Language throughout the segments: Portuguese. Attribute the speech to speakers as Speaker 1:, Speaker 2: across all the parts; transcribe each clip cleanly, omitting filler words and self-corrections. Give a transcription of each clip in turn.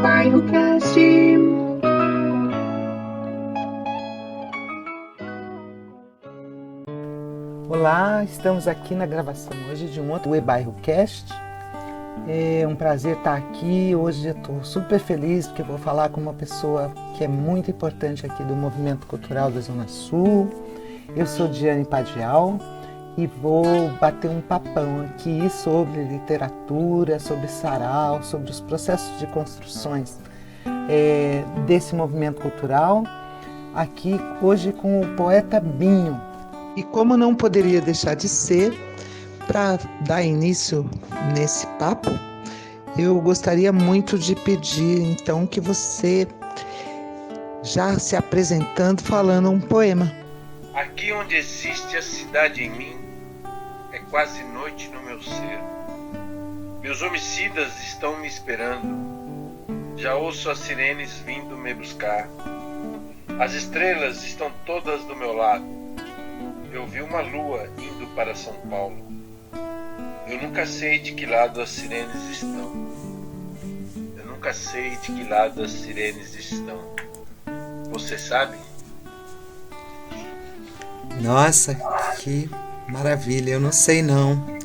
Speaker 1: Bairro Cast.
Speaker 2: Olá, estamos aqui na gravação hoje de um outro Bairro Cast. É um prazer estar aqui. Hoje eu estou super feliz porque vou falar com uma pessoa que é muito importante aqui do movimento cultural da Zona Sul. Eu sou Diane Padial e vou bater um papão aqui sobre literatura, sobre sarau, sobre os processos de construções desse movimento cultural, aqui hoje com o poeta Binho. E como não poderia deixar de ser, para dar início nesse papo, eu gostaria muito de pedir então que você, já se apresentando, falando um poema.
Speaker 3: Aqui onde existe a cidade em mim, é quase noite no meu ser. Meus homicidas estão me esperando. Já ouço as sirenes vindo me buscar. As estrelas estão todas do meu lado. Eu vi uma lua indo para São Paulo. Eu nunca sei de que lado as sirenes estão. Eu nunca sei de que lado as sirenes estão. Você sabe?
Speaker 2: Nossa, que maravilha, eu não sei não.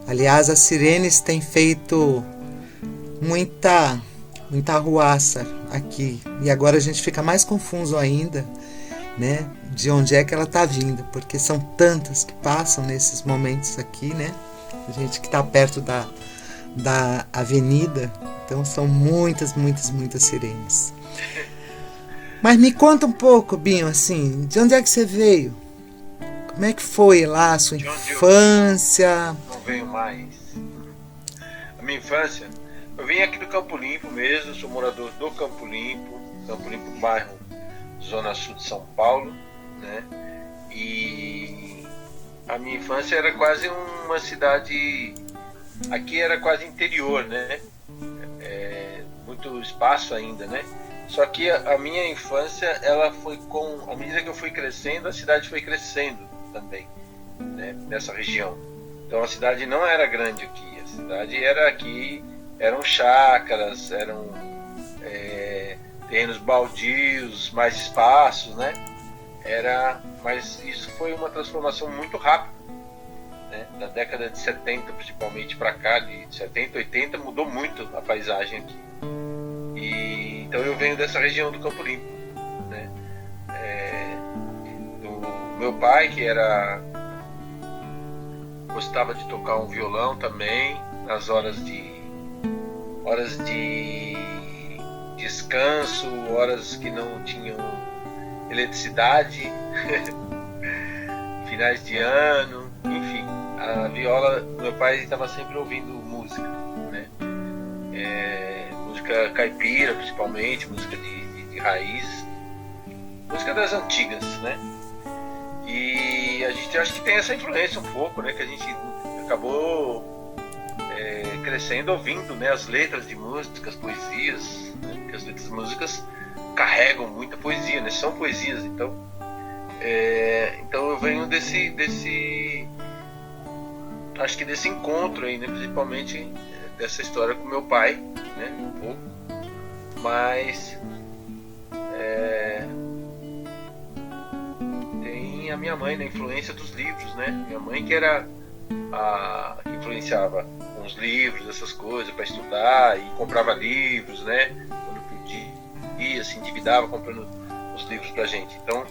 Speaker 2: Aliás, as sirenes têm feito muita arruaça aqui. E agora a gente fica mais confuso ainda, né? De onde é que ela está vindo, porque são tantas que passam nesses momentos aqui, né? A gente que está perto da avenida, então são muitas sirenes. Mas me conta um pouco, Binho, assim, de onde é que você veio? Como é que foi lá a sua infância?
Speaker 3: Não venho mais. A minha infância, eu vim aqui do Campo Limpo mesmo, sou morador do Campo Limpo, bairro Zona Sul de São Paulo, né? E a minha infância era quase uma cidade, aqui era quase interior, né? Muito espaço ainda, né? Só que a minha infância, ela foi à medida que eu fui crescendo, a cidade foi crescendo também, né? Nessa região. Então a cidade não era grande aqui, a cidade era aqui, eram chácaras, eram terrenos baldios, mais espaços, né? Mas isso foi uma transformação muito rápida, né? Da década de 70 principalmente para cá, de 70, 80, mudou muito a paisagem aqui. E então eu venho dessa região do Campo Limpo, né? Do meu pai, que gostava de tocar um violão também nas horas de descanso, horas que não tinham eletricidade, finais de ano, enfim, a viola, meu pai estava sempre ouvindo música, né? Música caipira, principalmente, música de raiz, música das antigas, né? E a gente acho que tem essa influência um pouco, né? Que a gente acabou crescendo ouvindo, né, as letras de músicas, poesias, né? Porque as letras de músicas carregam muita poesia, né? São poesias, então eu venho acho que desse encontro aí, né? Principalmente dessa história com meu pai, né? Um pouco, mas tem a minha mãe, na influência dos livros, né? Minha mãe que era que influenciava com os livros, essas coisas para estudar, e comprava livros, né? Quando podia, se endividava comprando os livros pra gente. Então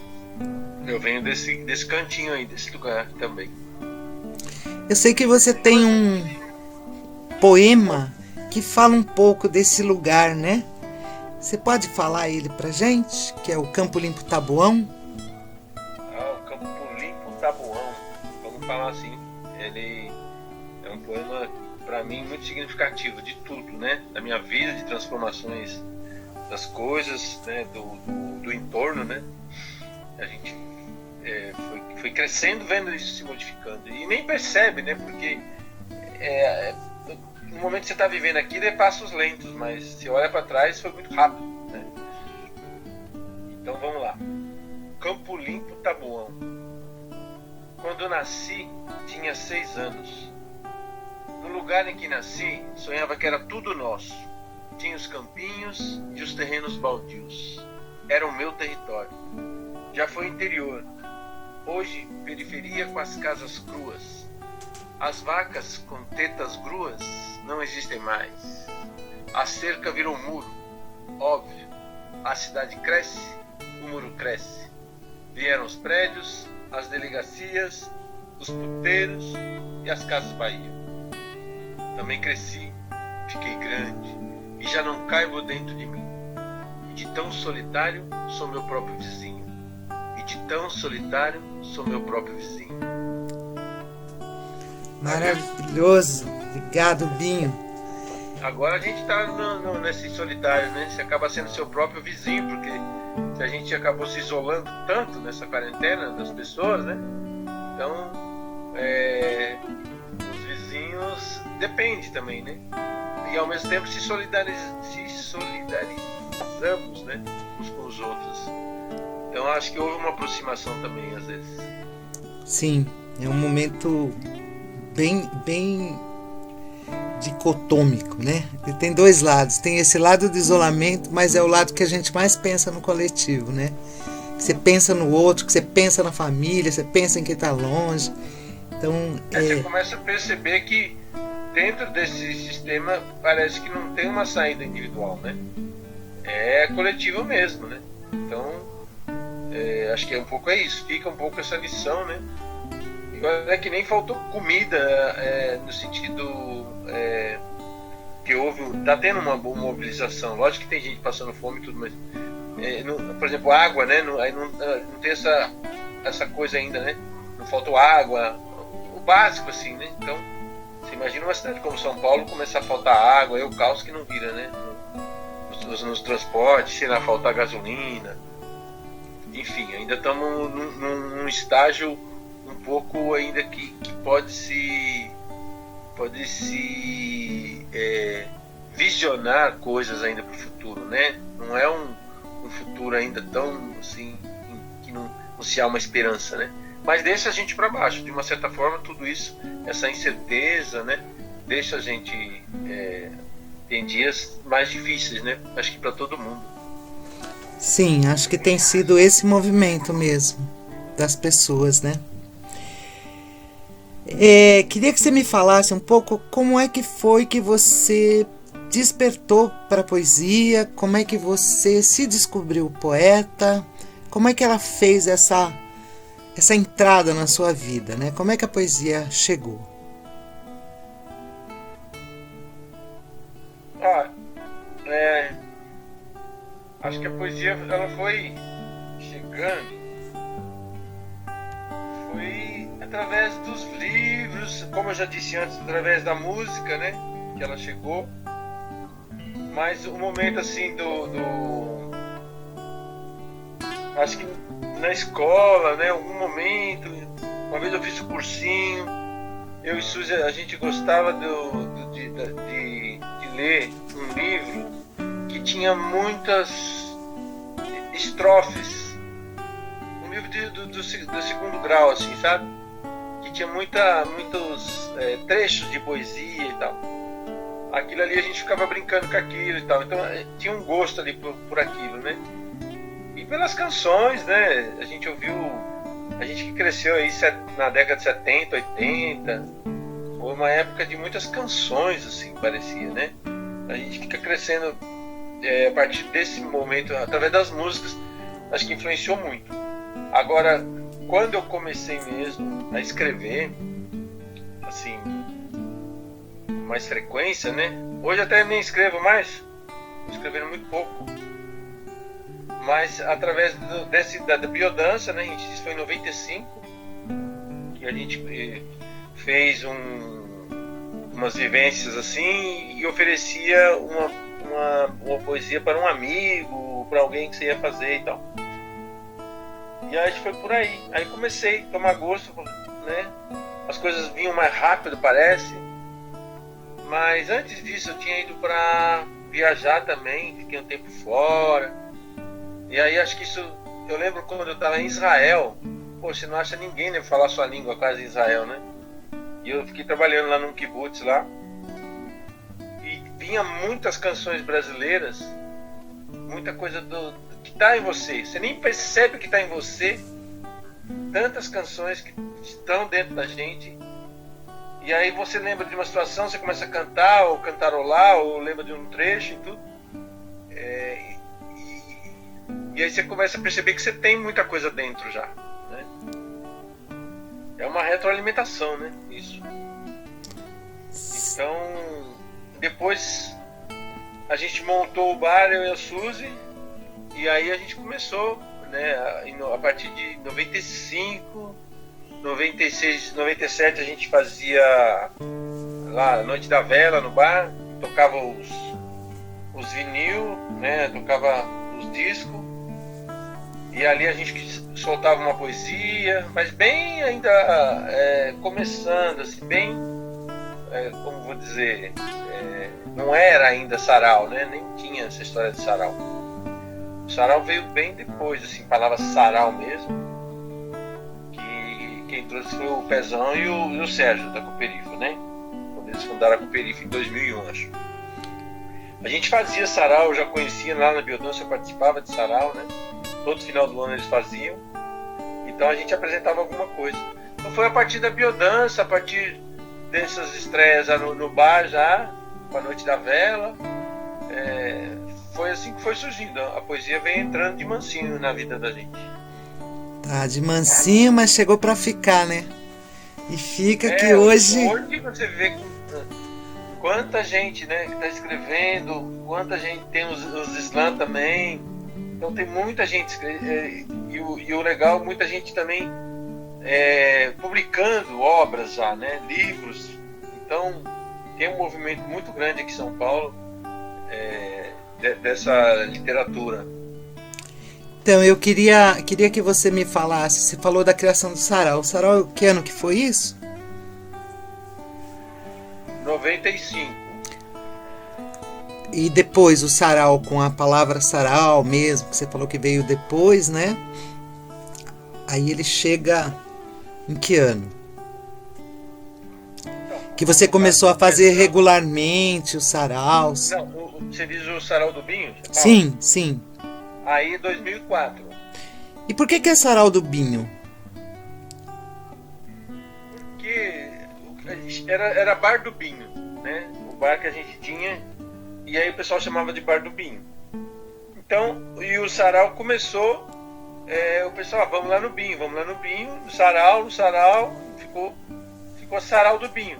Speaker 3: eu venho desse cantinho aí, desse lugar também.
Speaker 2: Eu sei que você tem um poema que fala um pouco desse lugar, né? Você pode falar ele pra gente, que é o Campo Limpo Tabuão?
Speaker 3: O Campo Limpo Tabuão, vamos falar assim. Ele é um poema, para mim, muito significativo de tudo, né? Da minha vida, de transformações das coisas, né? Do entorno, né? A gente foi crescendo vendo isso se modificando e nem percebe, né? Porque no momento que você está vivendo aquilo é passos lentos, mas se olha para trás foi muito rápido, né? Então vamos lá. Campo Limpo Tabuão. Quando nasci, tinha 6 anos. No lugar em que nasci, sonhava que era tudo nosso. tinha os campinhos e os terrenos baldios. Era o meu território. Já foi interior. Hoje, periferia com as casas cruas. As vacas com tetas gruas não existem mais. A cerca virou muro. Óbvio, a cidade cresce, o muro cresce. Vieram os prédios, as delegacias, os puteiros e as casas Bahia. Também cresci, fiquei grande e já não caibo dentro de mim. E de tão solitário sou meu próprio vizinho. E de tão solitário sou meu próprio vizinho.
Speaker 2: Maravilhoso. Obrigado, Binho.
Speaker 3: Agora a gente está nesse solitário, né? Você acaba sendo seu próprio vizinho, porque se a gente acabou se isolando tanto nessa quarentena das pessoas, né? Então, os vizinhos depende também, né? E ao mesmo tempo se solidarizamos, né? Uns com os outros. Então acho que houve uma aproximação também às vezes.
Speaker 2: Sim, é um momento bem dicotômico, né? Ele tem dois lados. Tem esse lado do isolamento, mas é o lado que a gente mais pensa no coletivo, né? Que você pensa no outro, que você pensa na família, você pensa em quem está longe. Então,
Speaker 3: Você começa a perceber que dentro desse sistema parece que não tem uma saída individual, né? É coletivo mesmo, né? Então, acho que isso. Fica um pouco essa lição, né? É que nem faltou comida, no sentido que tá tendo uma boa mobilização. Lógico que tem gente passando fome e tudo, mas por exemplo, água, né? Não tem essa coisa ainda, né? Não faltou água, o básico assim, né? Então, você imagina uma cidade como São Paulo começar a faltar água, o caos que não vira, né? Nos transportes, sei lá, faltar gasolina, enfim, ainda estamos num estágio um pouco ainda que pode se visionar coisas ainda para o futuro, né? Não é um futuro ainda tão assim que não se há uma esperança, né? Mas deixa a gente para baixo, de uma certa forma, tudo isso, essa incerteza, né? Deixa a gente tem dias mais difíceis, né? Acho que para todo mundo.
Speaker 2: Sim, acho que tem sido esse movimento mesmo das pessoas, né? Queria que você me falasse um pouco como é que foi que você despertou para a poesia, como é que você se descobriu poeta, como é que ela fez essa entrada na sua vida, né? Como é que a poesia chegou?
Speaker 3: Acho que a poesia ela foi chegando, foi através dos livros, como eu já disse antes, através da música, né? Que ela chegou. Mas o momento assim acho que na escola, né? Algum momento, uma vez eu fiz um cursinho, eu e Suzy, a gente gostava de ler um livro que tinha muitas estrofes, um livro do segundo grau, assim, sabe? Que tinha muitos trechos de poesia e tal. Aquilo ali a gente ficava brincando com aquilo e tal, então tinha um gosto ali por aquilo, né? E pelas canções, né? A gente que cresceu aí na década de 70, 80, foi uma época de muitas canções, assim, parecia, né? A gente fica crescendo a partir desse momento, através das músicas, acho que influenciou muito. Agora, quando eu comecei mesmo a escrever, assim, com mais frequência, né? Hoje até nem escrevo mais, estou escrevendo muito pouco. Mas através da biodança, né? Isso foi em 95, que a gente fez umas vivências assim e oferecia uma poesia para um amigo, para alguém que você ia fazer e tal. E aí foi por aí. Aí comecei a tomar gosto, né? As coisas vinham mais rápido, parece. Mas antes disso eu tinha ido para viajar também, fiquei um tempo fora. E aí acho que isso, eu lembro quando eu estava em Israel, você não acha ninguém, né, falar sua língua quase em Israel, né? E eu fiquei trabalhando lá num kibbutz lá. E vinha muitas canções brasileiras, muita coisa que está em você. Você nem percebe que está em você, tantas canções que estão dentro da gente. E aí você lembra de uma situação, você começa a cantar, ou cantarolar, ou lembra de um trecho e tudo. E aí você começa a perceber que você tem muita coisa dentro já, né? É uma retroalimentação, né? Isso. Então, depois a gente montou o bar, eu e a Suzy, e aí a gente começou, né? A partir de 95, 96, 97 a gente fazia lá a Noite da Vela no bar, tocava os vinil, né? Tocava os discos. E ali a gente soltava uma poesia, mas bem ainda começando, assim, bem, como vou dizer, não era ainda sarau, né? Nem tinha essa história de sarau. O sarau veio bem depois, assim, palavra sarau mesmo, que quem trouxe foi o Pezão e o Sérgio da Cooperifa, né? Quando eles fundaram a Cooperifa em 2001, acho. A gente fazia sarau, eu já conhecia lá na Biodança, eu participava de sarau, né? Todo final do ano eles faziam, então a gente apresentava alguma coisa. Então foi a partir da Biodança, a partir dessas estreias no bar já, com a Noite da Vela, foi assim que foi surgindo. A poesia veio entrando de mansinho na vida da gente.
Speaker 2: Tá, de mansinho, mas chegou para ficar, né? E fica que hoje...
Speaker 3: Hoje você vê quanta gente, né, que está escrevendo, quanta gente tem os slam também. Então tem muita gente, e o legal, muita gente também publicando obras já, né? Livros. Então tem um movimento muito grande aqui em São Paulo dessa literatura.
Speaker 2: Então eu queria que você me falasse, você falou da criação do sarau. O sarau, que ano que foi isso?
Speaker 3: 95.
Speaker 2: E depois o sarau, com a palavra sarau mesmo, que você falou que veio depois, né? Aí ele chega em que ano? Que você começou a fazer regularmente os saraus?
Speaker 3: Não, você diz o sarau do Binho?
Speaker 2: Sim, sim.
Speaker 3: Aí 2004.
Speaker 2: E por que é sarau do Binho?
Speaker 3: Porque era Bar do Binho, né? O bar que a gente tinha. E aí o pessoal chamava de Bar do Binho. Então, e o sarau começou, o pessoal, vamos lá no Binho, no sarau, ficou sarau do Binho.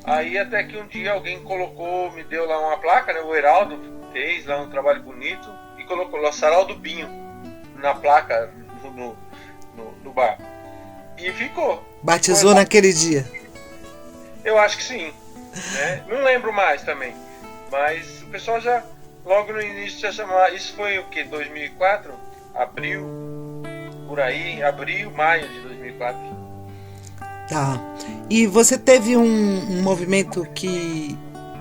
Speaker 3: Aí até que um dia alguém me deu lá uma placa, né, o Heraldo fez lá um trabalho bonito e colocou lá sarau do Binho na placa no bar. E ficou.
Speaker 2: Batizou naquele dia?
Speaker 3: Eu acho que sim, né? Não lembro mais também. Mas o pessoal já, logo no início, já chamava. Isso foi o que? 2004? Abril, por aí, maio de 2004.
Speaker 2: Tá. E você teve um movimento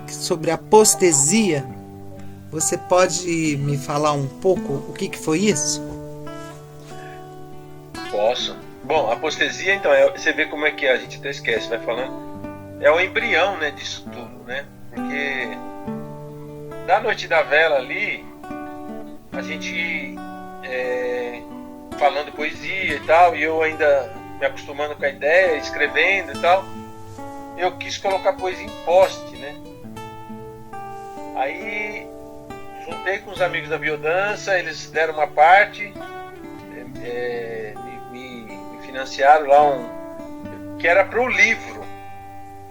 Speaker 2: sobre a postesia. Você pode me falar um pouco o que foi isso?
Speaker 3: Posso. Bom, a postesia, então, você vê como é que a gente até esquece, vai falando. É o embrião, né, disso tudo, né? Porque da Noite da Vela ali, a gente falando poesia e tal, e eu ainda me acostumando com a ideia, escrevendo e tal, eu quis colocar poesia em post, né? Aí juntei com os amigos da Biodança, eles deram uma parte, me financiaram lá que era para o livro,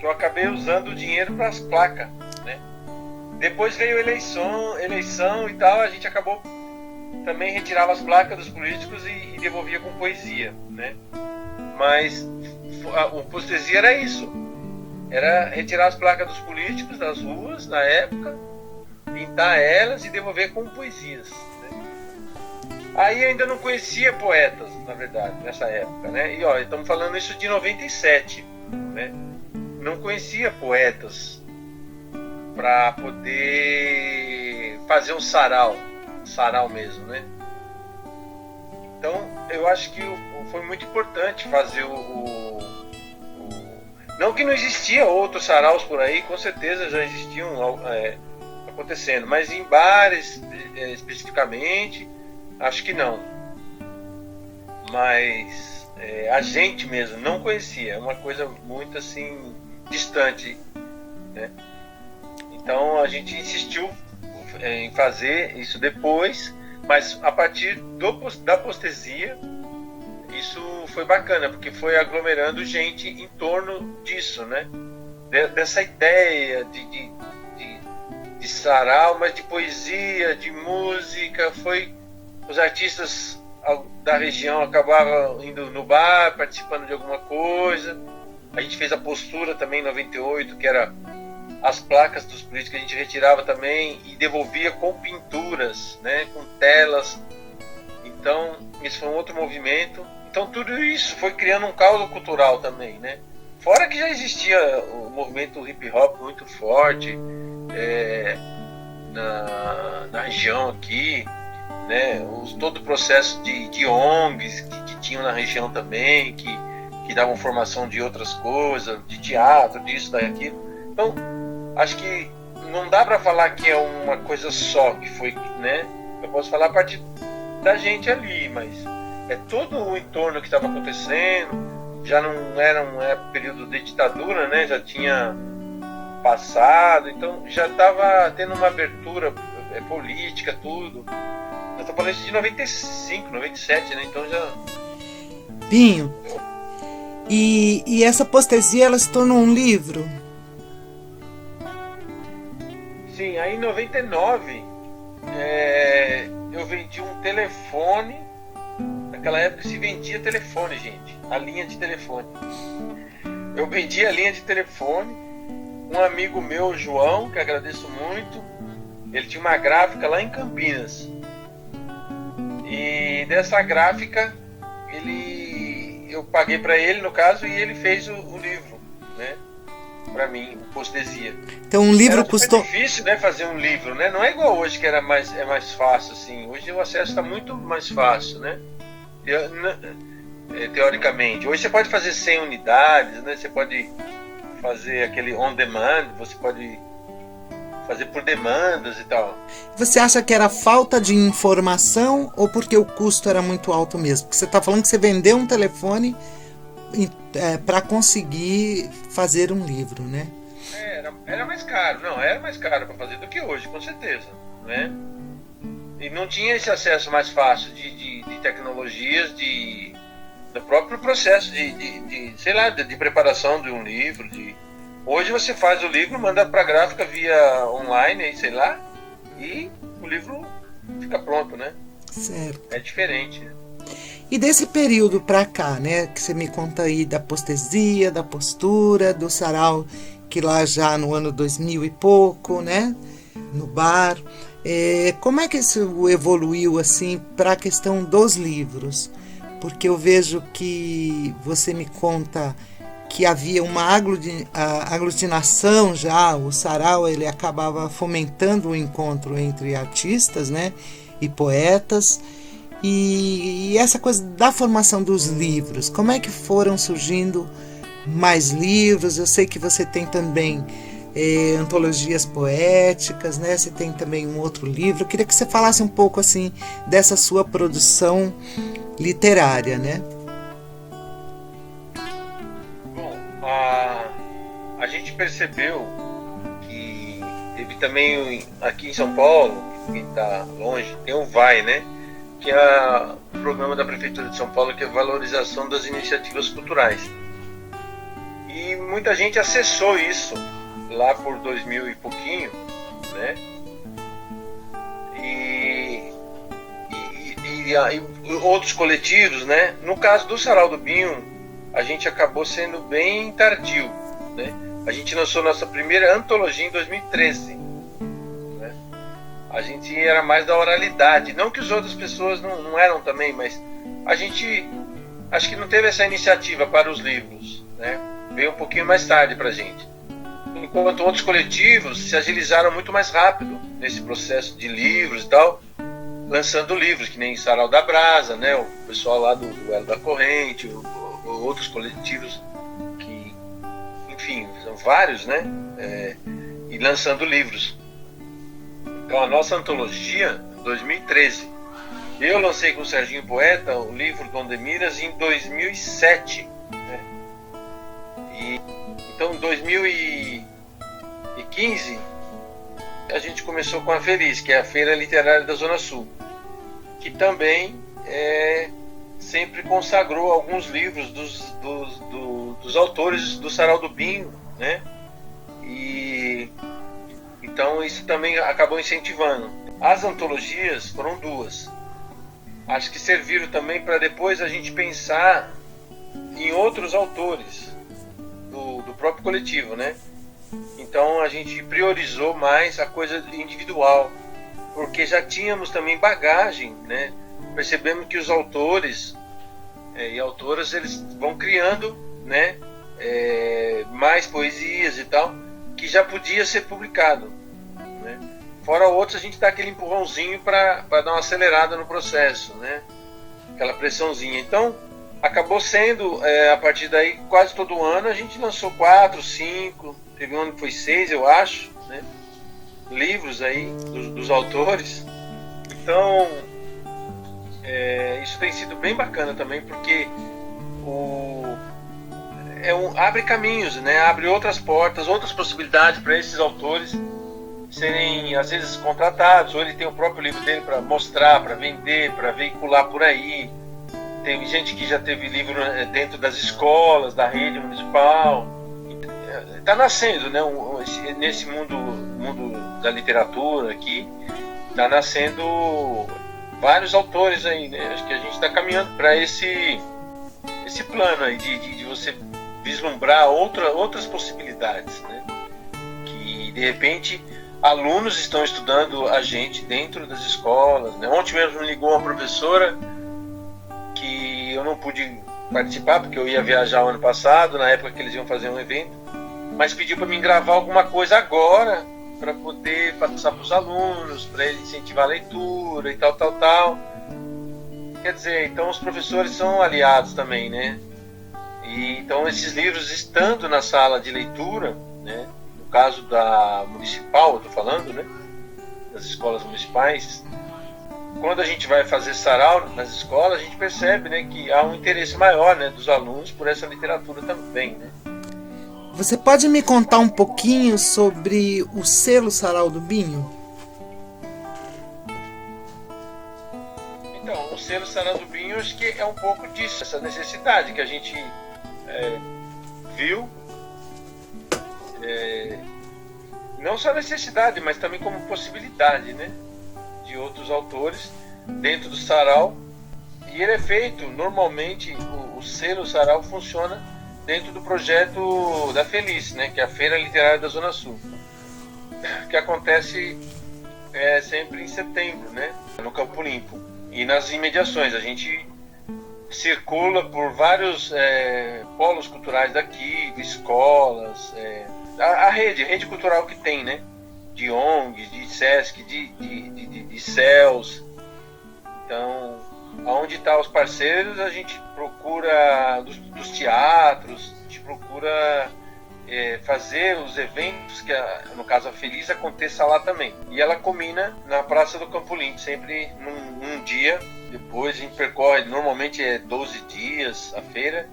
Speaker 3: que eu acabei usando o dinheiro para as placas, né? Depois veio eleição e tal, a gente acabou também retirava as placas dos políticos e devolvia com poesia, né? Mas o postesia era isso, era retirar as placas dos políticos das ruas na época, pintar elas e devolver com poesias, né? Aí eu ainda não conhecia poetas, na verdade, nessa época, né? E ó, estamos falando isso de 97, né? Não conhecia poetas para poder fazer um sarau mesmo, né? Então eu acho que foi muito importante fazer Não que não existia outros saraus por aí, com certeza já existiam acontecendo, mas em bares especificamente, acho que não. Mas a gente mesmo não conhecia, é uma coisa muito assim distante, né? Então a gente insistiu em fazer isso depois, mas a partir da postesia, isso foi bacana, porque foi aglomerando gente em torno disso, né? Dessa ideia de sarau, mas de poesia, de música. Os artistas da região acabavam indo no bar, participando de alguma coisa. A gente fez a postura também em 98, que era as placas dos políticos que a gente retirava também e devolvia com pinturas, né, com telas. Então, esse foi um outro movimento. Então, tudo isso foi criando um caldo cultural também, né? Fora que já existia o movimento hip hop muito forte na região aqui, né? Todo o processo de ONGs que tinham na região também, que davam formação de outras coisas, de teatro, disso, daquilo. Então, acho que não dá para falar que é uma coisa só que foi, né? Eu posso falar a partir da gente ali, mas é todo o entorno que estava acontecendo. Já não era um período de ditadura, né? Já tinha passado, então já estava tendo uma abertura política, tudo. Eu estou falando isso de 95, 97, né? Então já...
Speaker 2: Binho, e essa postesia, ela se tornou um livro?
Speaker 3: Sim, aí em 99 eu vendi um telefone. Naquela época se vendia telefone, gente. A linha de telefone. Eu vendi a linha de telefone. Um amigo meu, João, que agradeço muito, ele tinha uma gráfica lá em Campinas. E dessa gráfica eu paguei para ele, no caso, e ele fez o livro, né? Para mim, postesia.
Speaker 2: Então um livro
Speaker 3: custou... difícil, né, fazer um livro, né? Não é igual hoje que é mais fácil assim. Hoje o acesso está muito mais fácil, né? Teoricamente. Hoje você pode fazer 100 unidades, né? Você pode fazer aquele on demand, você pode fazer por demandas e tal.
Speaker 2: Você acha que era falta de informação ou porque o custo era muito alto mesmo? Porque você está falando que você vendeu um telefone para conseguir fazer um livro, né?
Speaker 3: Era mais caro, era mais caro para fazer do que hoje, com certeza, né? E não tinha esse acesso mais fácil de tecnologias, do próprio processo de preparação de um livro. Hoje você faz o livro, manda para a gráfica via online, sei lá, e o livro fica pronto, né?
Speaker 2: Certo.
Speaker 3: É diferente, né?
Speaker 2: E desse período para cá, né, que você me conta aí da postesia, da postura, do sarau, que lá já no ano 2000 e pouco, né, no bar, como é que isso evoluiu assim para a questão dos livros? Porque eu vejo que você me conta que havia uma aglutinação já, o sarau ele acabava fomentando o encontro entre artistas, né, e poetas. E essa coisa da formação dos livros, como é que foram surgindo mais livros? Eu sei que você tem também antologias poéticas, né? Você tem também um outro livro. Eu queria que você falasse um pouco assim dessa sua produção literária, né?
Speaker 3: Bom, a gente percebeu que teve também aqui em São Paulo, que está longe, tem o VAI, né? Que é o programa da Prefeitura de São Paulo, que é a valorização das iniciativas culturais. E muita gente acessou isso lá por 2000 e pouquinho, né? E outros coletivos, né? No caso do Sarau do Binho, a gente acabou sendo bem tardio, né? A gente lançou nossa primeira antologia em 2013. A gente era mais da oralidade, não que as outras pessoas não eram também, mas a gente acho que não teve essa iniciativa para os livros, né? Veio um pouquinho mais tarde para a gente. Enquanto outros coletivos se agilizaram muito mais rápido nesse processo de livros e tal, lançando livros, que nem Sarau da Brasa, né? O pessoal lá do Elo da Corrente, outros coletivos que enfim, são vários, né? E lançando livros. Então a nossa antologia, 2013. Eu lancei com o Serginho Poeta o livro Dom de Miras em 2007. Né? Então em 2015 a gente começou com a Feliz, que é a Feira Literária da Zona Sul, que também sempre consagrou alguns livros dos autores do Sarau do Binho, né? E então isso também acabou incentivando. As antologias foram 2. Acho que serviram também para depois a gente pensar em outros autores do próprio coletivo, né? Então a gente priorizou mais a coisa individual, porque já tínhamos também bagagem, né? Percebemos que os autores e autoras, eles vão criando, né? Mais poesias e tal, que já podia ser publicado, né? Fora outros, a gente dá aquele empurrãozinho para dar uma acelerada no processo, né? Aquela pressãozinha. Então acabou sendo, a partir daí, quase todo ano a gente lançou 4, 5, teve um ano que foi 6, eu acho, né? Livros aí dos autores. Então isso tem sido bem bacana também, porque abre caminhos, né? Abre outras portas, outras possibilidades para esses autores serem às vezes contratados, ou ele tem o próprio livro dele para mostrar, para vender, para veicular por aí. Tem gente que já teve livro dentro das escolas, da rede municipal. Está nascendo, né? Nesse mundo da literatura aqui, está nascendo vários autores aí, né? Acho que a gente está caminhando para esse plano aí de você vislumbrar outras possibilidades, né? Que de repente alunos estão estudando a gente dentro das escolas, né? Ontem mesmo me ligou uma professora que eu não pude participar porque eu ia viajar o ano passado, na época que eles iam fazer um evento, mas pediu para mim gravar alguma coisa agora para poder passar para os alunos, para eles incentivar a leitura e tal. Quer dizer, então os professores são aliados também, né? E então esses livros estando na sala de leitura, né? No caso da municipal, eu estou falando, né? Das escolas municipais, quando a gente vai fazer sarau nas escolas, a gente percebe, né, que há um interesse maior, né, dos alunos por essa literatura também, né?
Speaker 2: Você pode me contar um pouquinho sobre o selo Sarau do Binho?
Speaker 3: Então, o selo Sarau do Binho, acho que é um pouco disso, essa necessidade que a gente viu, não só necessidade, mas também como possibilidade, né, de outros autores dentro do sarau. E ele é feito, normalmente, o selo Sarau funciona dentro do projeto da Feliz, né, que é a Feira Literária da Zona Sul, que acontece sempre em setembro, né, no Campo Limpo e nas imediações. A gente circula por vários polos culturais daqui, escolas, a rede cultural que tem, né, de ONGs, de SESC, de CELS. Então, aonde estão os parceiros, a gente procura dos teatros, a gente procura fazer os eventos que, no caso a Feliz, aconteça lá também. E ela culmina na Praça do Campo Limpo, sempre num dia. Depois a gente percorre, normalmente 12 dias a feira,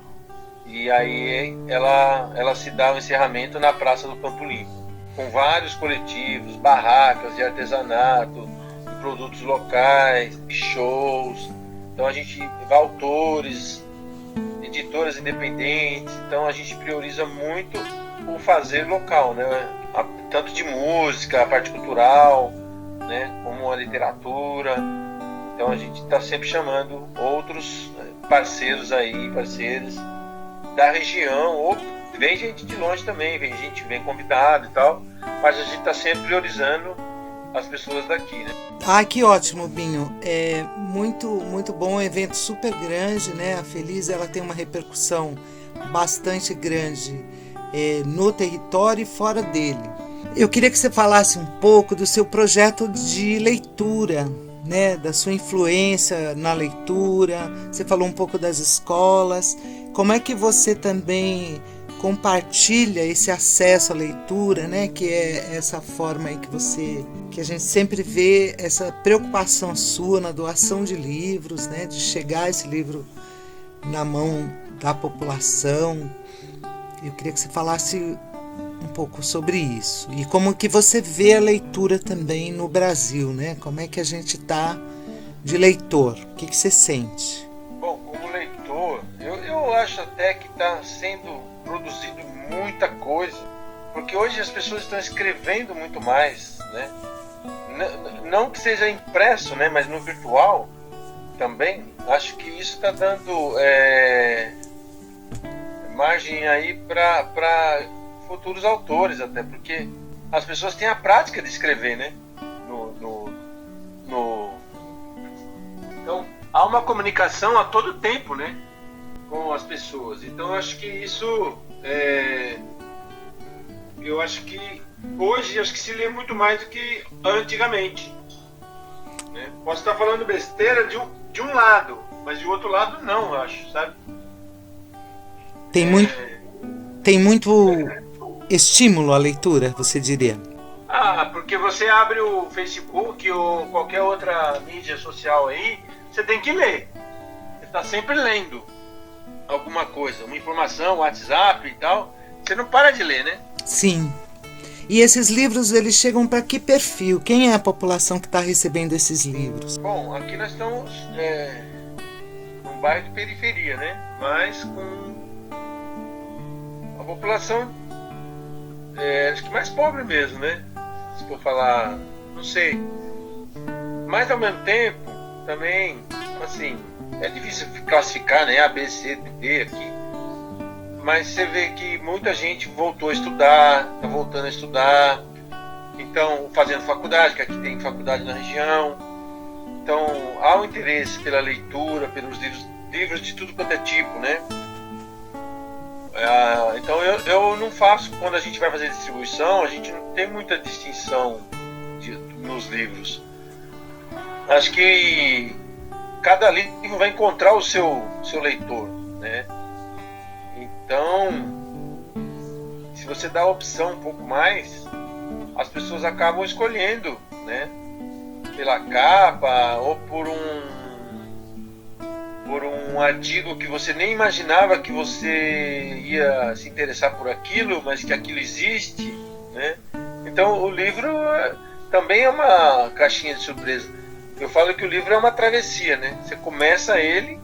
Speaker 3: e aí ela se dá o encerramento na Praça do Campo Limpo, com vários coletivos, barracas de artesanato, de produtos locais, shows. Então a gente vai autores, editoras independentes, então a gente prioriza muito o fazer local, né? Tanto de música, a parte cultural, né? Como a literatura. Então a gente está sempre chamando outros parceiros aí, parceiros da região, ou vem gente de longe também, vem convidado e tal, mas a gente está sempre priorizando as pessoas daqui, né?
Speaker 2: Ah, que ótimo, Binho. É muito bom, um evento super grande, né? A Feliz, ela tem uma repercussão bastante grande no território e fora dele. Eu queria que você falasse um pouco do seu projeto de leitura, né? Da sua influência na leitura. Você falou um pouco das escolas. Como é que você também compartilha esse acesso à leitura, né? Que é essa forma aí que a gente sempre vê essa preocupação sua na doação de livros, né? De chegar esse livro na mão da população. Eu queria que você falasse um pouco sobre isso e como que você vê a leitura também no Brasil, né? Como é que a gente está de leitor? O que você sente?
Speaker 3: Bom, como leitor, eu acho até que está sendo produzido muita coisa, porque hoje as pessoas estão escrevendo muito mais, né? Não que seja impresso, né? Mas no virtual também. Acho que isso está dando margem aí para futuros autores, até porque as pessoas têm a prática de escrever, né? Então há uma comunicação a todo tempo, né? Com as pessoas. Então eu acho que isso eu acho que hoje acho que se lê muito mais do que antigamente, né? Posso estar falando besteira de um lado, mas de outro lado não, eu acho, sabe?
Speaker 2: Tem muito estímulo à leitura, você diria?
Speaker 3: Porque você abre o Facebook ou qualquer outra mídia social aí, você tem que ler. Você está sempre lendo alguma coisa, uma informação, WhatsApp e tal. Você não para de ler, né?
Speaker 2: Sim. E esses livros, eles chegam para que perfil? Quem é a população que está recebendo esses livros?
Speaker 3: Bom, aqui nós estamos num bairro de periferia, né? Mas com a população acho que mais pobre mesmo, né? Se for falar, não sei. Mas ao mesmo tempo, também, assim, é difícil classificar, né? A, B, C, D aqui. Mas você vê que muita gente voltou a estudar, está voltando a estudar. Então, fazendo faculdade, que aqui tem faculdade na região. Então, há um interesse pela leitura, pelos livros de tudo quanto é tipo, né? Então eu não faço, quando a gente vai fazer distribuição, a gente não tem muita distinção nos livros. Acho que cada livro vai encontrar o seu leitor, né? Então, se você dá a opção um pouco mais, as pessoas acabam escolhendo, né? Pela capa ou por um artigo que você nem imaginava que você ia se interessar por aquilo, mas que aquilo existe, né? Então o livro também é uma caixinha de surpresa. Eu falo que o livro é uma travessia, né? Você começa ele,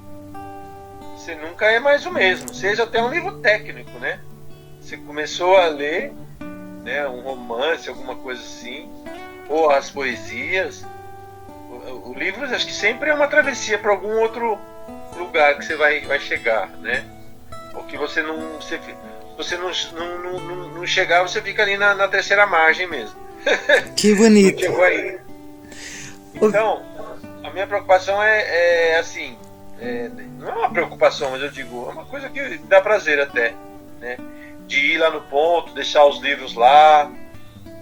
Speaker 3: você nunca é mais o mesmo, seja até um livro técnico, né? Você começou a ler, né, um romance, alguma coisa assim, ou as poesias. O livro, acho que sempre é uma travessia para algum outro lugar que você vai chegar, né? Ou que você não chegar, você fica ali na terceira margem mesmo.
Speaker 2: Que bonito.
Speaker 3: Então, a minha preocupação é assim, não é uma preocupação, mas eu digo, é uma coisa que dá prazer até, né? De ir lá no ponto, deixar os livros lá,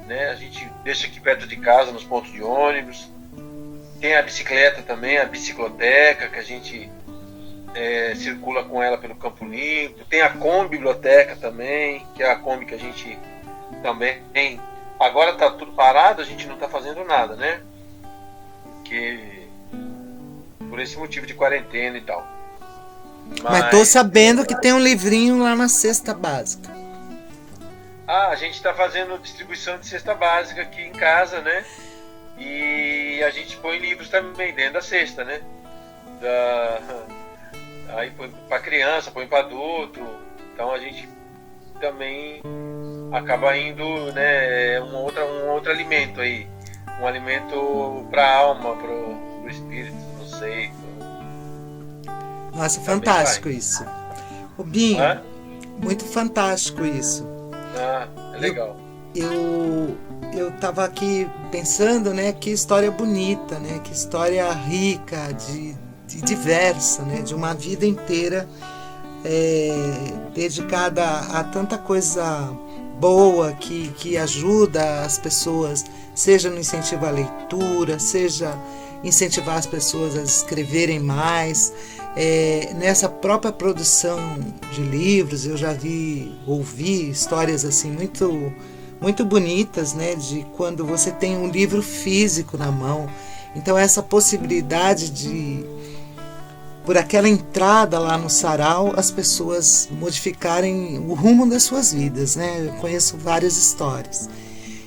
Speaker 3: né? A gente deixa aqui perto de casa, nos pontos de ônibus. Tem a bicicleta também, a bicicloteca, que a gente circula com ela pelo Campo Limpo. Tem a Kombi Biblioteca também, que é a Kombi que a gente também tem. Agora está tudo parado, a gente não está fazendo nada, né? Porque por esse motivo de quarentena e tal.
Speaker 2: Mas estou sabendo que tem um livrinho lá na cesta básica.
Speaker 3: A gente está fazendo distribuição de cesta básica aqui em casa, né? E a gente põe livros também dentro da cesta, né? Aí põe para criança, põe para adulto. Então a gente também acaba indo, né? Um outro alimento aí. Um alimento para a alma, para o espírito, não sei.
Speaker 2: Nossa, fantástico isso. Rubinho, muito fantástico isso.
Speaker 3: É legal.
Speaker 2: Eu estava aqui pensando, né, que história bonita, né, que história rica, de diversa, né, de uma vida inteira dedicada a tanta coisa boa que ajuda as pessoas, seja no incentivo à leitura, seja incentivar as pessoas a escreverem mais. nessa própria produção de livros, eu já ouvi histórias assim muito, muito bonitas, né, de quando você tem um livro físico na mão. Então essa possibilidade de, por aquela entrada lá no sarau, as pessoas modificarem o rumo das suas vidas, né? Eu conheço várias histórias.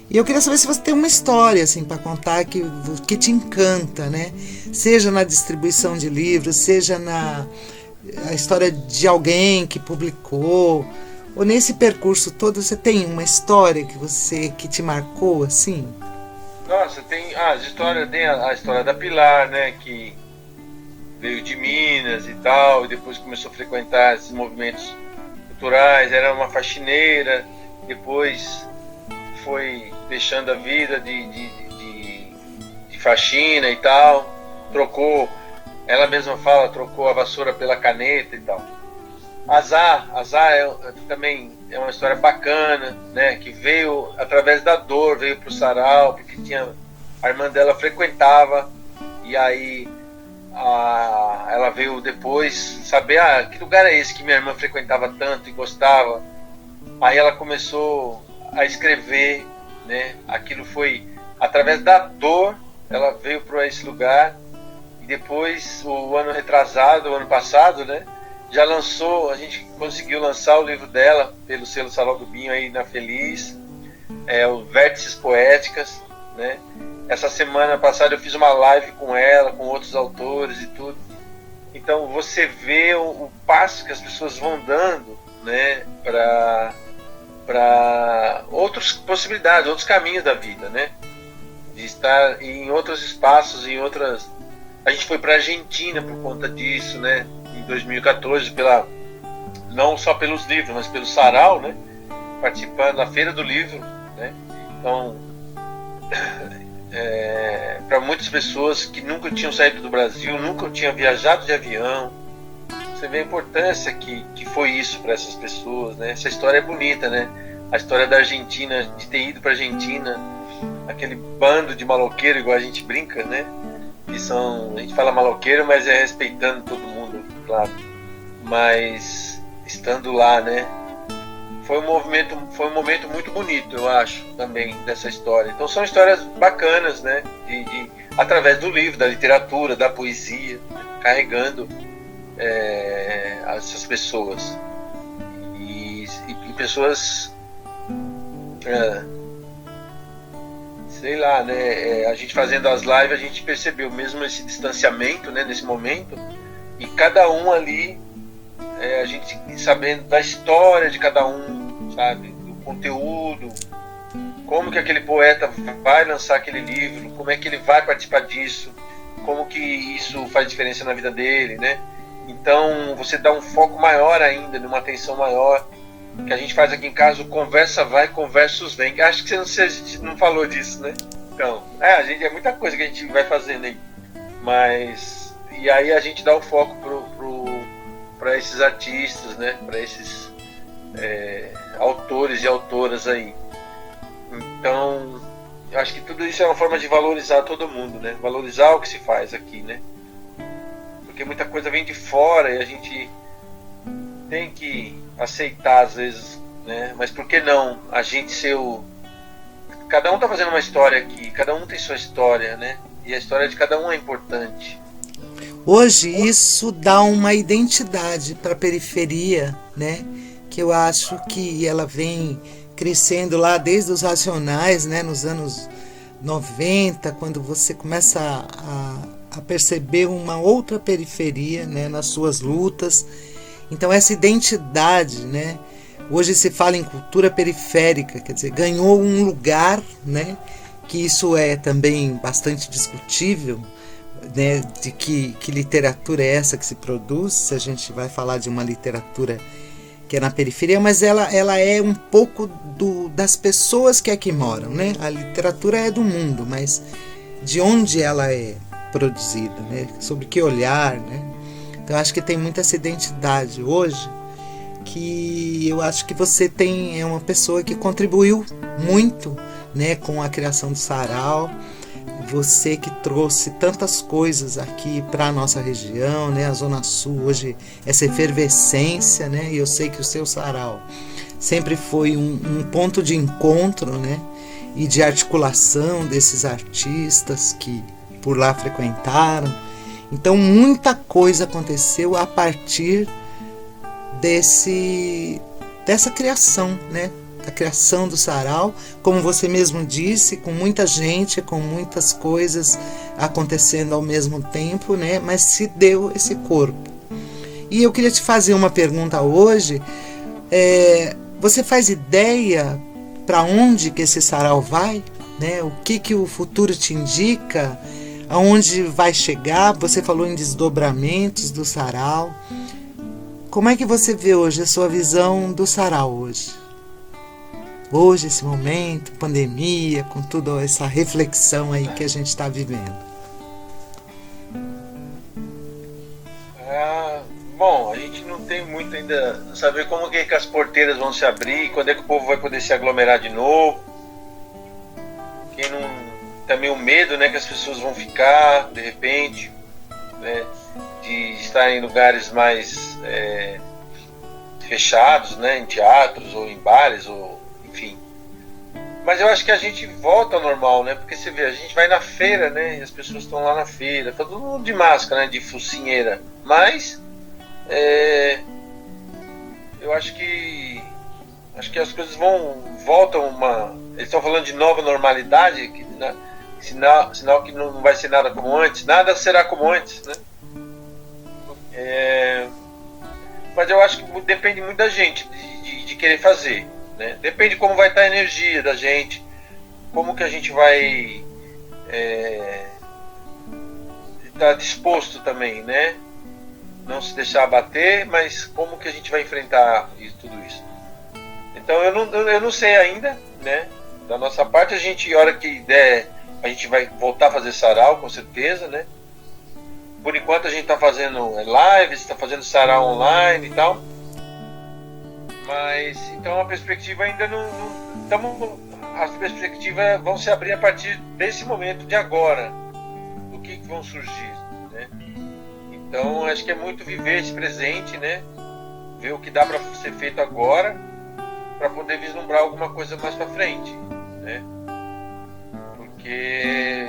Speaker 2: E eu queria saber se você tem uma história assim para contar que te encanta, né? Seja na distribuição de livros, seja a história de alguém que publicou, ou nesse percurso todo você tem uma história que te marcou assim?
Speaker 3: Nossa, tem a história da Pilar, né, que veio de Minas e tal, e depois começou a frequentar esses movimentos culturais, era uma faxineira, depois foi deixando a vida de faxina e tal, ela mesma fala, trocou a vassoura pela caneta e tal. Azar também é uma história bacana, né, que veio através da dor, veio pro sarau, porque a irmã dela frequentava, e aí ela veio depois saber, que lugar é esse que minha irmã frequentava tanto e gostava. Aí ela começou a escrever, né? Aquilo foi através da dor, ela veio para esse lugar, e depois o ano passado, né, a gente conseguiu lançar o livro dela pelo selo Salão do Binho aí na Feliz, o Vértices Poéticas, né? Essa semana passada eu fiz uma live com ela, com outros autores e tudo. Então você vê o passo que as pessoas vão dando, né, para outras possibilidades, outros caminhos da vida, né? De estar em outros espaços, a gente foi para a Argentina por conta disso, né? Em 2014, não só pelos livros, mas pelo sarau, né? Participando da Feira do Livro, né? Então, para muitas pessoas que nunca tinham saído do Brasil, nunca tinham viajado de avião, você vê a importância que foi isso para essas pessoas, né? Essa história é bonita, né? A história da Argentina, de ter ido para a Argentina, aquele bando de maloqueiro, igual a gente brinca, né? A gente fala maloqueiro, mas é respeitando todo mundo, claro. Mas estando lá, né? Foi um momento muito bonito, eu acho, também, dessa história. Então são histórias bacanas, né? Através do livro, da literatura, da poesia, né? Carregando essas pessoas. E pessoas, sei lá, né? A gente fazendo as lives, a gente percebeu mesmo esse distanciamento, né? Nesse momento. E cada um ali, a gente sabendo da história de cada um, sabe, do conteúdo, como que aquele poeta vai lançar aquele livro, como é que ele vai participar disso, como que isso faz diferença na vida dele, né? Então você dá um foco maior ainda, uma atenção maior, que a gente faz aqui em casa, o conversa vai, conversos vem. Acho que você não falou disso, né? Então, é muita coisa que a gente vai fazendo aí, mas e aí a gente dá o foco para esses artistas, né? Para esses autores e autoras aí. Então, eu acho que tudo isso é uma forma de valorizar todo mundo, né? Valorizar o que se faz aqui, né? Porque muita coisa vem de fora e a gente tem que aceitar às vezes, né? Mas por que não a gente ser cada um tá fazendo uma história aqui, cada um tem sua história, né? E a história de cada um é importante.
Speaker 2: Hoje isso dá uma identidade para a periferia, né? Que eu acho que ela vem crescendo lá desde os Racionais, né? Nos anos 90, quando você começa a perceber uma outra periferia, né? Nas suas lutas. Então essa identidade, né? Hoje se fala em cultura periférica, quer dizer, ganhou um lugar, né? Que isso é também bastante discutível, né, de que literatura é essa que se produz, se a gente vai falar de uma literatura que é na periferia, mas ela é um pouco das pessoas que aqui moram, né? A literatura é do mundo, mas de onde ela é produzida, né? Sobre que olhar, né? Então acho que tem muita essa identidade hoje, que eu acho que você é uma pessoa que contribuiu muito, né, com a criação do sarau, você que trouxe tantas coisas aqui para a nossa região, né? A Zona Sul hoje, essa efervescência, né? E eu sei que o seu sarau sempre foi um ponto de encontro, né? E de articulação desses artistas que por lá frequentaram. Então muita coisa aconteceu a partir dessa criação, né? Da criação do sarau, como você mesmo disse, com muita gente, com muitas coisas acontecendo ao mesmo tempo, né? Mas se deu esse corpo. E eu queria te fazer uma pergunta hoje. Você faz ideia para onde que esse sarau vai? Né? O que o futuro te indica? Aonde vai chegar? Você falou em desdobramentos do sarau. Como é que você vê hoje a sua visão do sarau hoje? Hoje, esse momento, pandemia, com toda essa reflexão aí que a gente está vivendo.
Speaker 3: Bom, a gente não tem muito ainda, saber como que as porteiras vão se abrir, quando é que o povo vai poder se aglomerar de novo. Quem não também o medo, né, que as pessoas vão ficar de repente, né, de estar em lugares mais fechados, né, em teatros ou em bares, ou enfim. Mas eu acho que a gente volta ao normal, né, porque você vê, a gente vai na feira, né, e as pessoas estão lá na feira, tá todo mundo de máscara, né, de focinheira, mas eu acho que as coisas voltam eles estão falando de nova normalidade, que, né, sinal que não vai ser nada como antes, nada será como antes, né? Mas eu acho que depende muito da gente, de querer fazer, né? Depende como vai estar a energia da gente, como que a gente vai estar disposto também, né? Não se deixar abater, mas como que a gente vai enfrentar tudo isso. Então eu não sei ainda, né? Da nossa parte, a hora que der, a gente vai voltar a fazer sarau, com certeza, né? Por enquanto a gente está fazendo lives, está fazendo sarau online e tal. Mas, então a perspectiva ainda não as perspectivas vão se abrir a partir desse momento de agora, do que vão surgir, né? Então acho que é muito viver esse presente, né? Ver o que dá para ser feito agora, para poder vislumbrar alguma coisa mais para frente, né? Porque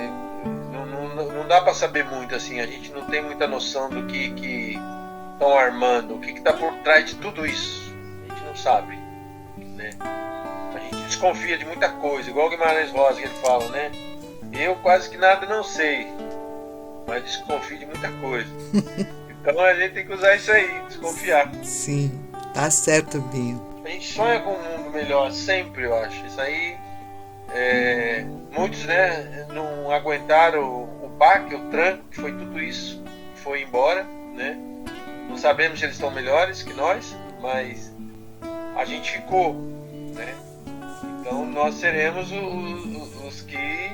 Speaker 3: não dá para saber muito assim, a gente não tem muita noção do que estão armando, o que está por trás de tudo isso, a gente não sabe, né? A gente desconfia de muita coisa, igual o Guimarães Rosa que ele fala, né? Eu quase que nada não sei, mas desconfio de muita coisa. Então a gente tem que usar isso aí, desconfiar.
Speaker 2: Sim, tá certo, Binho.
Speaker 3: A gente sonha com um mundo melhor sempre, eu acho. Isso aí, muitos, né, não aguentaram o baque, o tranco, que foi tudo isso, foi embora, né? Não sabemos se eles estão melhores que nós, mas a gente ficou, né? Então nós seremos os que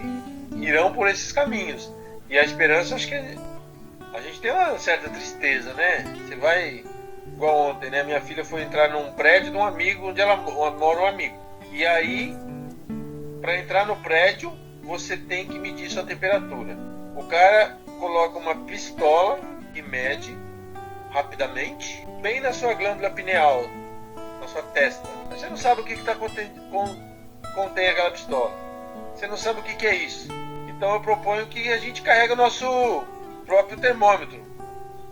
Speaker 3: irão por esses caminhos. E a esperança, acho que a gente tem uma certa tristeza, né? Você vai, igual ontem, né? Minha filha foi entrar num prédio de um amigo, onde ela mora um amigo. E aí, para entrar no prédio, você tem que medir sua temperatura. O cara coloca uma pistola e mede rapidamente, bem na sua glândula pineal, na sua testa. Você não sabe o que contém aquela pistola. Você não sabe o que é isso. Então eu proponho que a gente carregue o nosso próprio termômetro.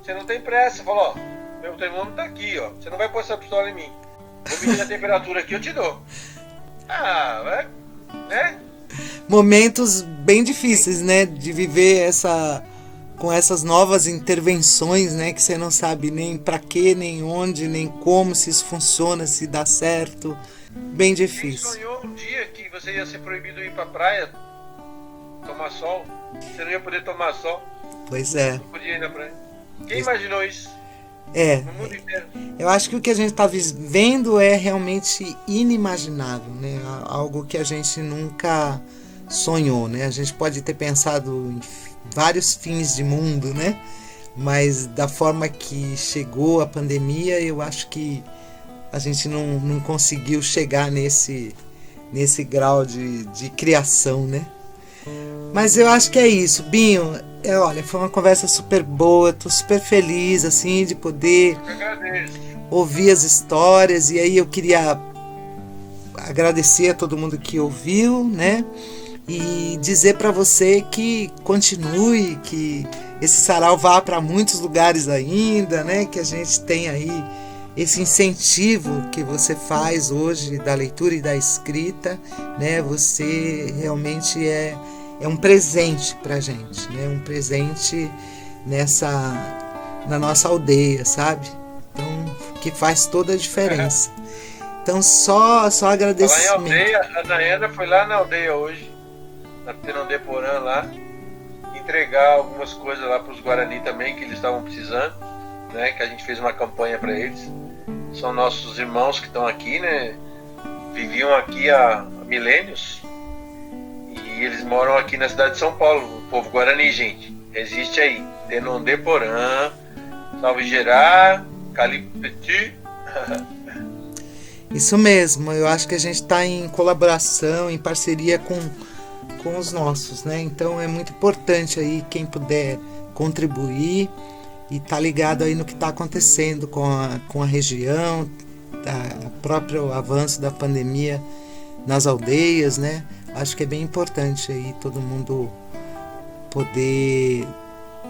Speaker 3: Você não tem pressa, fala, ó, meu termômetro tá aqui, ó. Você não vai pôr essa pistola em mim. Vou medir a temperatura aqui, eu te dou. Né?
Speaker 2: Momentos bem difíceis, né? De viver com essas novas intervenções, né? Que você não sabe nem pra quê, nem onde, nem como, se isso funciona, se dá certo. Bem difícil.
Speaker 3: Quem sonhou um dia que você ia ser proibido ir pra praia tomar sol? Você não ia poder tomar sol?
Speaker 2: Pois é.
Speaker 3: Não podia ir na praia. Quem imaginou isso? No mundo inteiro.
Speaker 2: Eu acho que o que a gente está vendo é realmente inimaginável, né? Algo que a gente nunca sonhou, né? A gente pode ter pensado em vários fins de mundo, né? Mas da forma que chegou a pandemia, eu acho que a gente não conseguiu chegar nesse grau de criação, né? Mas eu acho que é isso, Binho. Olha, foi uma conversa super boa, tô super feliz assim de poder ouvir as histórias, e aí eu queria agradecer a todo mundo que ouviu, né? E dizer para você que continue, que esse sarau vá para muitos lugares ainda, né? Que a gente tem aí esse incentivo que você faz hoje da leitura e da escrita, né? Você realmente é um presente para a gente, né? Um presente na nossa aldeia, sabe? Então, que faz toda a diferença. Então, só agradecimento.
Speaker 3: Falar em aldeia, a Nayana foi lá na aldeia hoje, na Tenondeporã lá, entregar algumas coisas lá para os Guarani também, que eles estavam precisando, né? Que a gente fez uma campanha para eles. São nossos irmãos que estão aqui, né? Viviam aqui há milênios e eles moram aqui na cidade de São Paulo. O povo Guarani, gente, resiste aí. Tenondeporã, Salve Gerard, Calipeti.
Speaker 2: Isso mesmo, eu acho que a gente está em colaboração, em parceria com os nossos, né? Então é muito importante aí quem puder contribuir e tá ligado aí no que está acontecendo com a região, o próprio avanço da pandemia nas aldeias, né? Acho que é bem importante aí todo mundo poder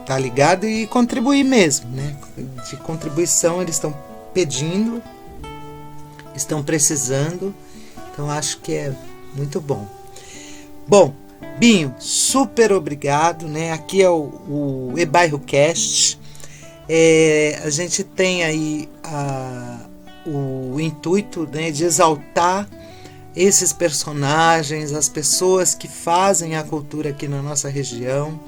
Speaker 2: tá ligado e contribuir mesmo, né? De contribuição eles estão pedindo, estão precisando, então acho que é muito bom. Bom, Binho, super obrigado, né? Aqui é o E-Bairro Cast. A gente tem aí o intuito, né, de exaltar esses personagens, as pessoas que fazem a cultura aqui na nossa região.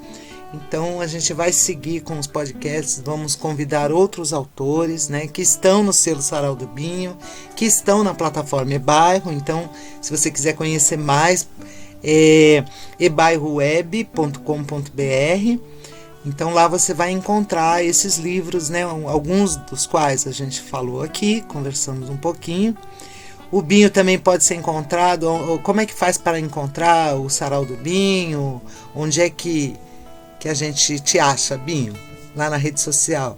Speaker 2: Então a gente vai seguir com os podcasts, vamos convidar outros autores, né, que estão no selo Sarau do Binho, que estão na plataforma E-Bairro. Então, se você quiser conhecer mais, ebairroweb.com.br. Então lá você vai encontrar esses livros, né, alguns dos quais a gente falou aqui, conversamos um pouquinho. O Binho também pode ser encontrado. Como é que faz para encontrar o Sarau do Binho? Onde é que a gente te acha, Binho? Lá na rede social?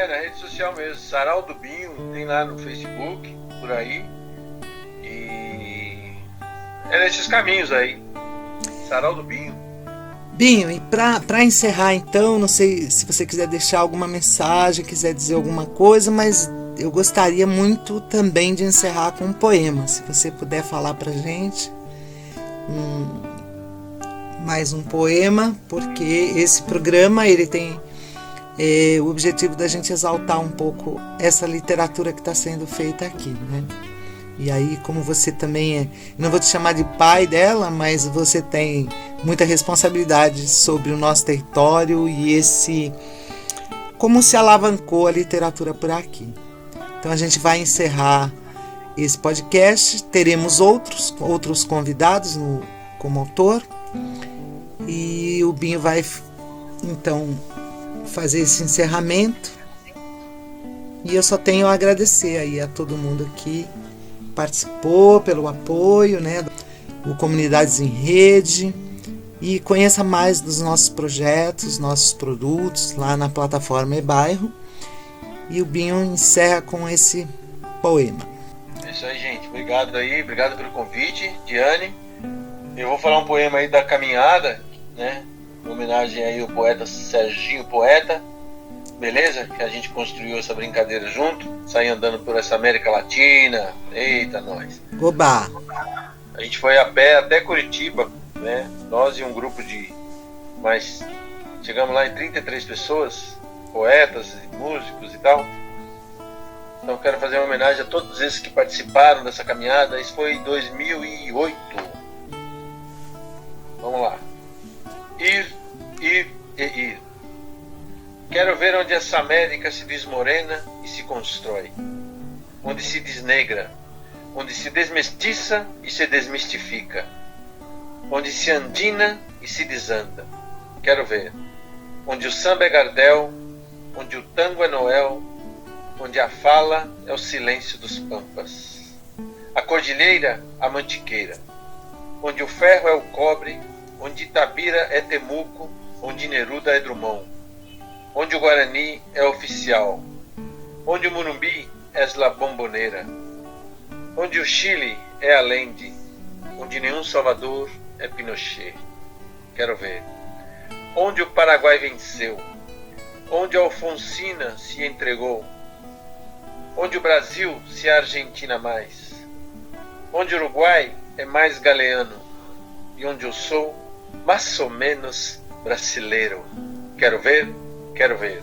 Speaker 3: Na rede social mesmo, Sarau do Binho, tem lá no Facebook, por aí. E é nesses caminhos aí, Sarau do Binho.
Speaker 2: Binho, e para encerrar então, não sei se você quiser deixar alguma mensagem, quiser dizer alguma coisa, mas eu gostaria muito também de encerrar com um poema. Se você puder falar pra gente mais um poema, porque esse programa ele tem o objetivo da gente exaltar um pouco essa literatura que está sendo feita aqui, né? E aí, como você também não vou te chamar de pai dela, mas você tem muita responsabilidade sobre o nosso território e como se alavancou a literatura por aqui. Então a gente vai encerrar esse podcast, teremos outros convidados como autor, e o Binho vai então fazer esse encerramento, e eu só tenho a agradecer aí a todo mundo que participou, pelo apoio, né, o Comunidades em Rede, e conheça mais dos nossos projetos, nossos produtos lá na plataforma E-Bairro. E o Binho encerra com esse poema.
Speaker 3: É isso aí, gente. Obrigado aí, obrigado pelo convite, Diane. Eu vou falar um poema aí da caminhada, né? Em homenagem aí ao poeta Serginho Poeta, beleza? Que a gente construiu essa brincadeira junto, sair andando por essa América Latina. Eita, nós.
Speaker 2: Oba!
Speaker 3: A gente foi a pé até Curitiba, né? Nós e um grupo de mais... Chegamos lá em 33 pessoas, poetas, músicos e tal. Então quero fazer uma homenagem a todos esses que participaram dessa caminhada. Isso foi em 2008. Vamos lá. Ir e ir. Quero ver onde essa América se desmorena e se constrói, onde se desnegra, onde se desmestiça e se desmistifica, onde se andina e se desanda. Quero ver onde o samba é Gardel, onde o tango é Noel, onde a fala é o silêncio dos pampas, a cordilheira a mantiqueira, onde o ferro é o cobre, onde Itabira é Temuco, onde Neruda é Drummond, onde o Guarani é oficial, onde o Morumbi é La Bombonera, onde o Chile é Allende, onde nenhum Salvador é Pinochet. Quero ver. Onde o Paraguai venceu, onde a Alfonsina se entregou, onde o Brasil se é Argentina mais, onde o Uruguai é mais galeano e onde eu sou mais ou menos brasileiro. Quero ver, quero ver.